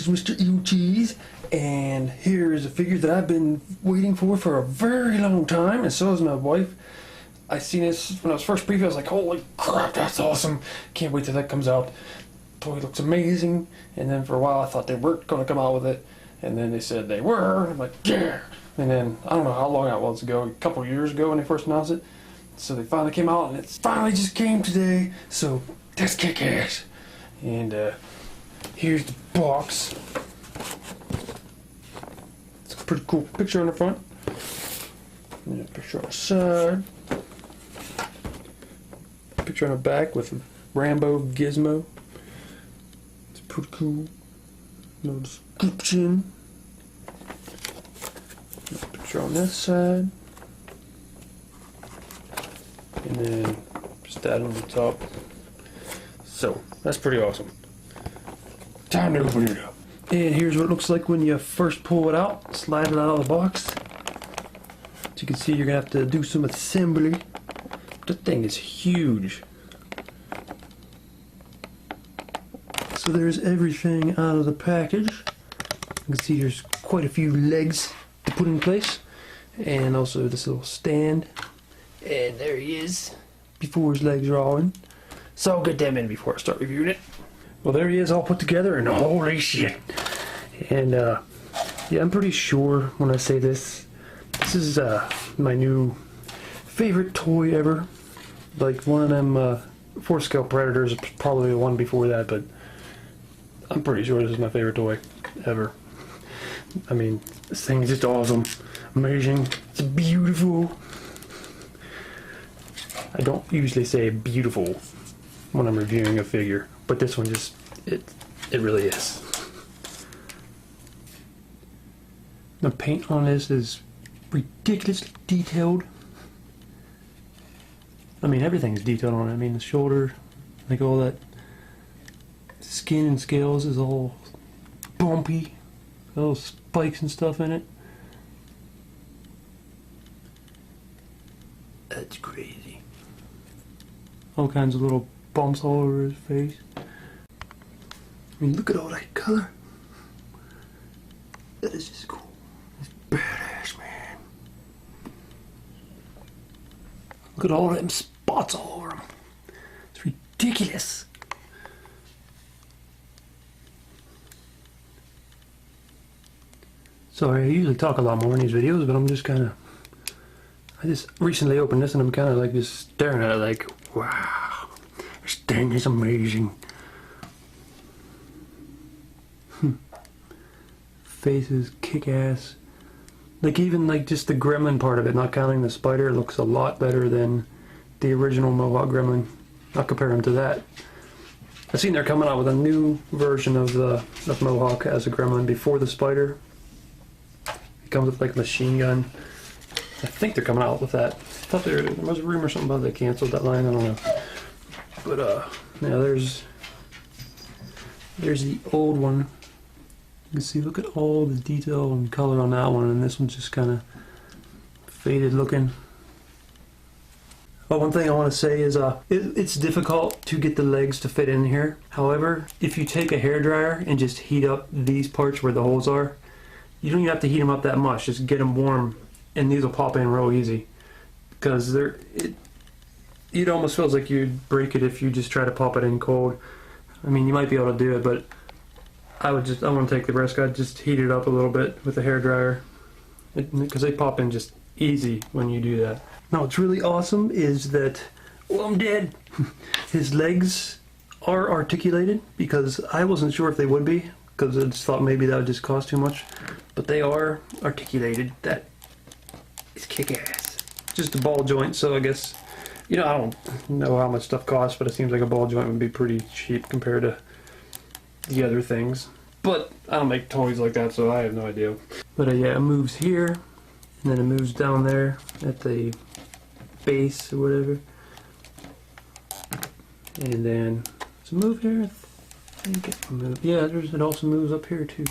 is Mr. Evilcheese, and here is a figure that I've been waiting for a very long time, and so has my wife. I seen this when I was first preview. I was like, holy crap, that's awesome. Can't wait till that comes out. Toy looks amazing. And then for a while I thought they weren't going to come out with it, and then they said they were. I'm like, yeah. And then I don't know how long that was ago, a couple of years ago when they first announced it. So they finally came out, and it finally just came today. So that's kick-ass. And here's the box. It's a pretty cool picture on the front. And a picture on the side. Picture on the back with Rambo Gizmo. It's pretty cool. No description. Picture on this side. And then just that on the top. So that's pretty awesome. Time to open it up. And here's what it looks like when you first pull it out. Slide it out of the box. As you can see, you're gonna have to do some assembly. That thing is huge. So there's everything out of the package. You can see there's quite a few legs to put in place. And also this little stand. And there he is, before his legs are all in. So I'll get them in before I start reviewing it. Well, there he is all put together, and holy shit. And yeah, I'm pretty sure when I say this, this is my new favorite toy ever. Like one of them 4-scale Predators, probably the one before that, but I'm pretty sure this is my favorite toy ever. I mean, this thing is just awesome, amazing, it's beautiful. I don't usually say beautiful when I'm reviewing a figure, but this one just, it really is. The paint on this is ridiculously detailed. I mean, everything's detailed on it. I mean, the shoulder, like all that skin and scales is all bumpy, little spikes and stuff in it. That's crazy. All kinds of little bumps all over his face. I mean, look at all that color. That is just cool. It's badass, man. Look at all them spots all over him. It's ridiculous. Sorry, I usually talk a lot more in these videos, but I'm just kind of... I just recently opened this and I'm kind of like just staring at it like, wow, this thing is amazing. Face is kick-ass. Like even like just the gremlin part of it, not counting the spider, looks a lot better than the original Mohawk gremlin. I'll compare them to that. I've seen they're coming out with a new version of Mohawk as a gremlin before the spider. It comes with like a machine gun. I think they're coming out with that. I thought there was a rumor or something about they canceled that line. I don't know. But yeah, there's the old one. You can see, look at all the detail and color on that one, and this one's just kind of faded looking. Oh, one thing I want to say is it's difficult to get the legs to fit in here. However, if you take a hairdryer and just heat up these parts where the holes are, you don't even have to heat them up that much. Just get them warm, and these will pop in real easy. Because it almost feels like you'd break it if you just try to pop it in cold. I mean, you might be able to do it, but I want to take the risk. I'd just heat it up a little bit with a hairdryer, because they pop in just easy when you do that. Now what's really awesome is that, well, I'm dead. His legs are articulated, because I wasn't sure if they would be, because I just thought maybe that would just cost too much. But they are articulated. That is kick-ass. Just a ball joint, so I guess, you know, I don't know how much stuff costs, but it seems like a ball joint would be pretty cheap compared to the other things. But I don't make toys like that, so I have no idea. But yeah, it moves here, and then it moves down there at the base or whatever. And then, does it move here? I think it moves. Yeah, it also moves up here too.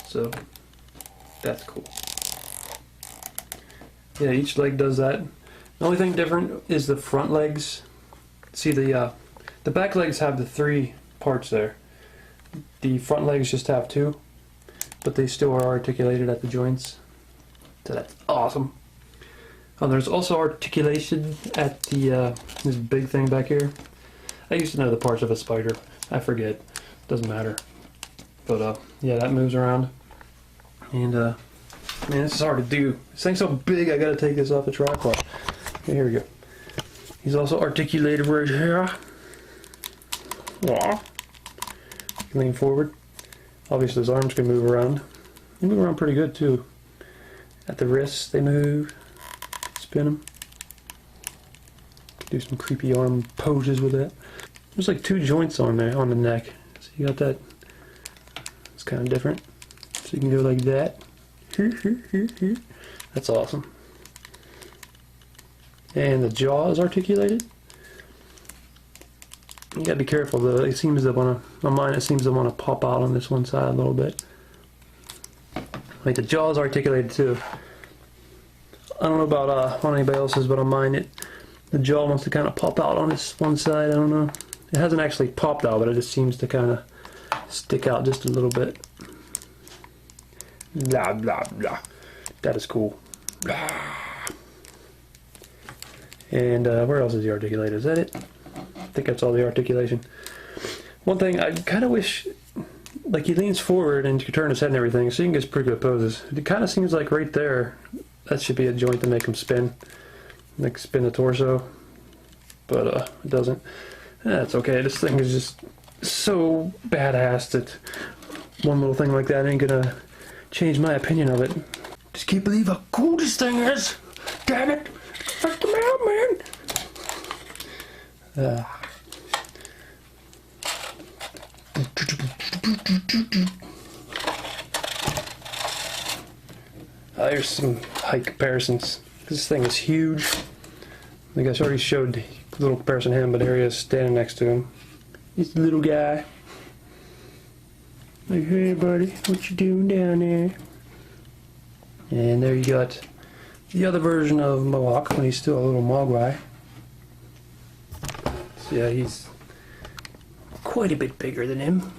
So, that's cool. Yeah, each leg does that. The only thing different is the front legs. See, the back legs have the 3 parts there. The front legs just have two, but they still are articulated at the joints. So that's awesome. There's also articulation at the this big thing back here. I used to know the parts of a spider. I forget. Doesn't matter. But yeah, that moves around. And man, this is hard to do. This thing's so big, I gotta take this off the tripod. Okay, here we go. He's also articulated right here. Yeah. Lean forward. Obviously, his arms can move around. They move around pretty good too. At the wrists, they move. Spin them. Do some creepy arm poses with that. There's like two joints on there on the neck. So you got that. It's kind of different. So you can go like that. That's awesome. And the jaw is articulated. You gotta be careful though. It seems to wanna, on mine it seems to wanna pop out on this one side a little bit. Like the jaw is articulated too. I don't know about on anybody else's, but on mine the jaw wants to kind of pop out on this one side. I don't know. It hasn't actually popped out, but it just seems to kind of stick out just a little bit. Blah blah blah. That is cool. Blah. And where else is he articulated? Is that it? I think that's all the articulation. One thing I kind of wish, like he leans forward and you can turn his head and everything, so you can get pretty good poses. It kind of seems like right there, that should be a joint to make him spin, like spin the torso, but it doesn't. That's okay. This thing is just so badass that one little thing like that ain't gonna change my opinion of it. Just can't believe how cool this thing is. Damn it! Check them out, man. There's some height comparisons. This thing is huge. I think I already showed a little comparison to him, but there he is standing next to him. He's a little guy. Like, hey buddy, what you doing down there? And there you got the other version of Mohawk when he's still a little mogwai. So yeah, he's quite a bit bigger than him.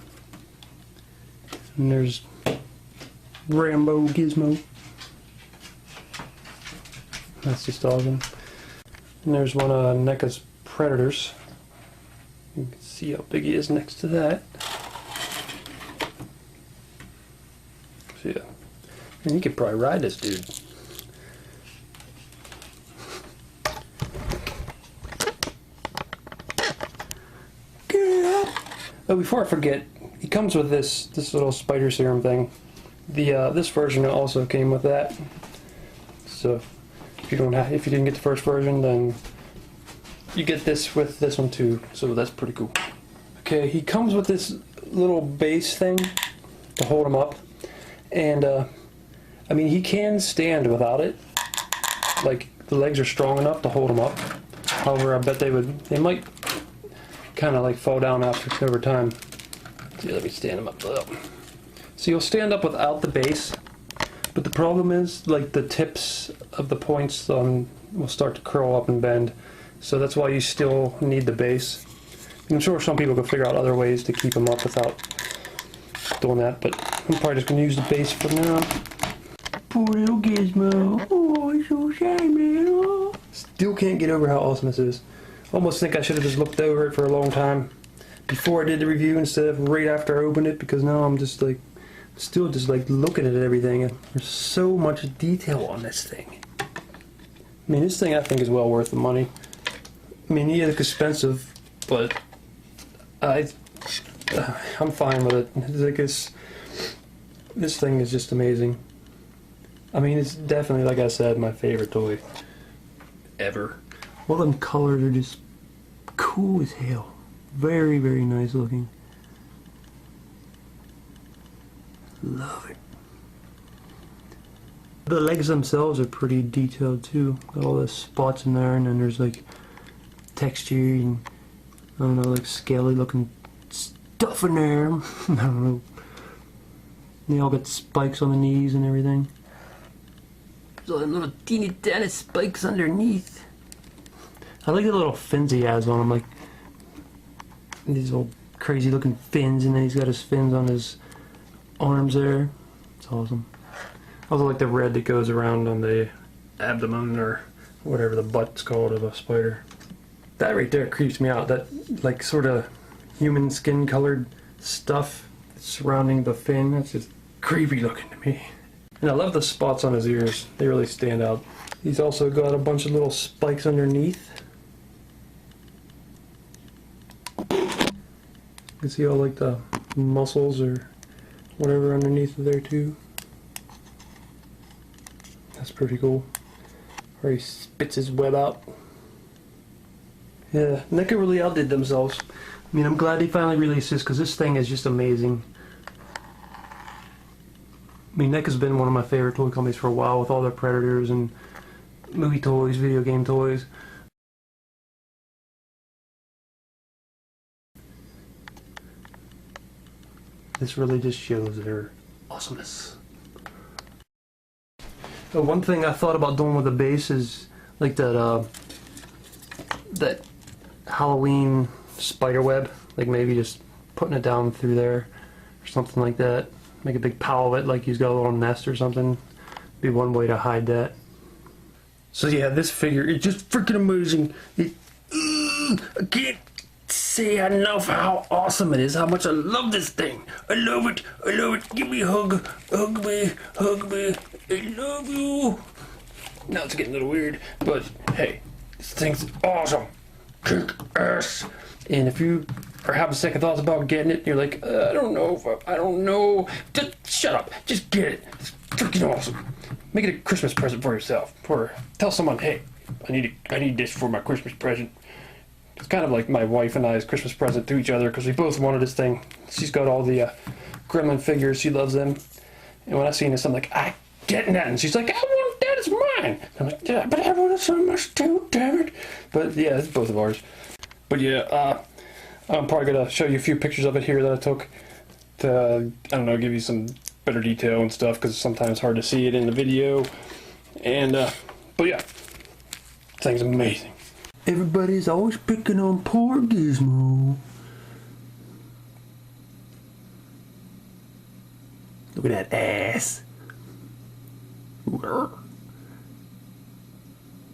And there's Rambo Gizmo. That's just awesome. And there's one of NECA's Predators. You can see how big he is next to that. So yeah. And you could probably ride this dude. Oh, before I forget, he comes with this little spider serum thing. This version also came with that. So if you didn't get the first version, then you get this with this one too. So that's pretty cool. Okay, he comes with this little base thing to hold him up, and I mean he can stand without it. Like the legs are strong enough to hold him up. However, I bet they might kind of like fall down over time. Yeah, let me stand him up. So you'll stand up without the base, but the problem is like the tips of the points will start to curl up and bend. So that's why you still need the base. And I'm sure some people can figure out other ways to keep them up without doing that, but I'm probably just going to use the base for now. Poor little Gizmo. Oh, he's so sad, man. Oh. Still can't get over how awesome this is. Almost think I should have just looked over it for a long time before I did the review instead of right after I opened it, because now I'm just like, still just like looking at everything, and there's so much detail on this thing. I mean, this thing I think is well worth the money. I mean, yeah, it's expensive, but I'm fine with it. Like this thing is just amazing. I mean, it's definitely, like I said, my favorite toy ever. All them colors are just cool as hell. Very, very nice looking. Love it. The legs themselves are pretty detailed too. Got all the spots in there, and then there's like texture and I don't know, like scaly looking stuff in there. I don't know. They all got spikes on the knees and everything. There's all them little teeny tiny spikes underneath. I like the little fins he has on him, like these little crazy looking fins, and then he's got his fins on his arms there. It's awesome. I also like the red that goes around on the abdomen, or whatever the butt's called of a spider. That right there creeps me out. That like sort of human skin colored stuff surrounding the fin. That's just creepy looking to me. And I love the spots on his ears. They really stand out. He's also got a bunch of little spikes underneath. You can see all like the muscles or whatever underneath of there too. That's pretty cool. Where he spits his web out. Yeah, NECA really outdid themselves. I mean, I'm glad they finally released this because this thing is just amazing. I mean, NECA's been one of my favorite toy companies for a while with all their Predators and movie toys, video game toys. This really just shows their awesomeness. One thing I thought about doing with the base is like that Halloween spider web, like maybe just putting it down through there or something like that. Make a big pile of it like he's got a little nest or something. Be one way to hide that. So yeah, this figure is just freaking amazing. I can't say enough how awesome it is, how much I love this thing. I love it, I love it. Give me a hug, hug me, I love you. Now it's getting a little weird, but hey, this thing's awesome. Kick ass. And if you are having second thoughts about getting it, you're like, I don't know, just shut up, just get it. It's freaking awesome. Make it a Christmas present for yourself, or tell someone, hey, I need this for my Christmas present. It's kind of like my wife and I's Christmas present to each other because we both wanted this thing. She's got all the Gremlin figures. She loves them. And when I seen this, I'm like, I'm getting that. And she's like, I want that. It's mine. I'm like, yeah, but I want it so much too, damn it. But yeah, it's both of ours. But yeah, I'm probably going to show you a few pictures of it here that I took to, I don't know, give you some better detail and stuff because sometimes it's hard to see it in the video. And, but yeah, this thing's amazing. Everybody's always picking on poor Gizmo. Look at that ass.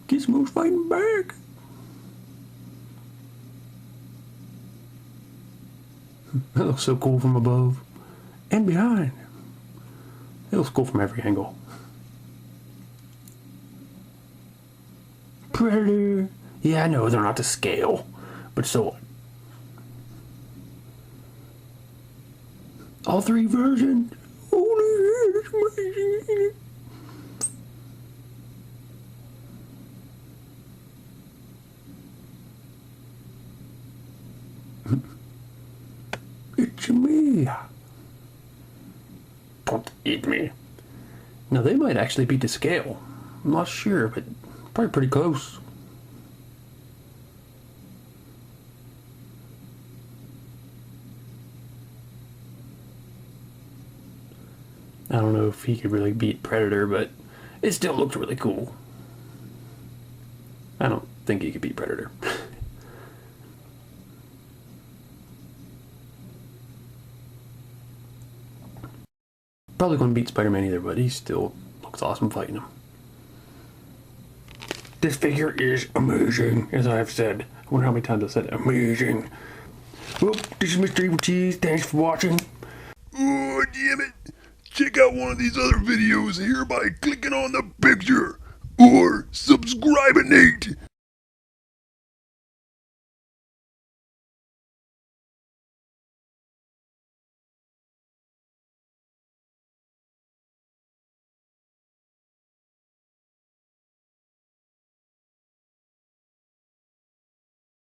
Gizmo's fighting back. That looks so cool from above and behind. It looks cool from every angle. Predator. Yeah, I know they're not to scale, but so what? All three versions. Holy shit, it's amazing. It's me. Don't eat me. Now they might actually be to scale. I'm not sure, but probably pretty close. I don't know if he could really beat Predator, but it still looked really cool. I don't think he could beat Predator. Probably couldn't beat Spider-Man either, but he still looks awesome fighting him. This figure is amazing, as I've said. I wonder how many times I said amazing. Well, this is Mr. Evilcheese. Thanks for watching. Oh, damn it. Check out one of these other videos here by clicking on the picture or subscribing.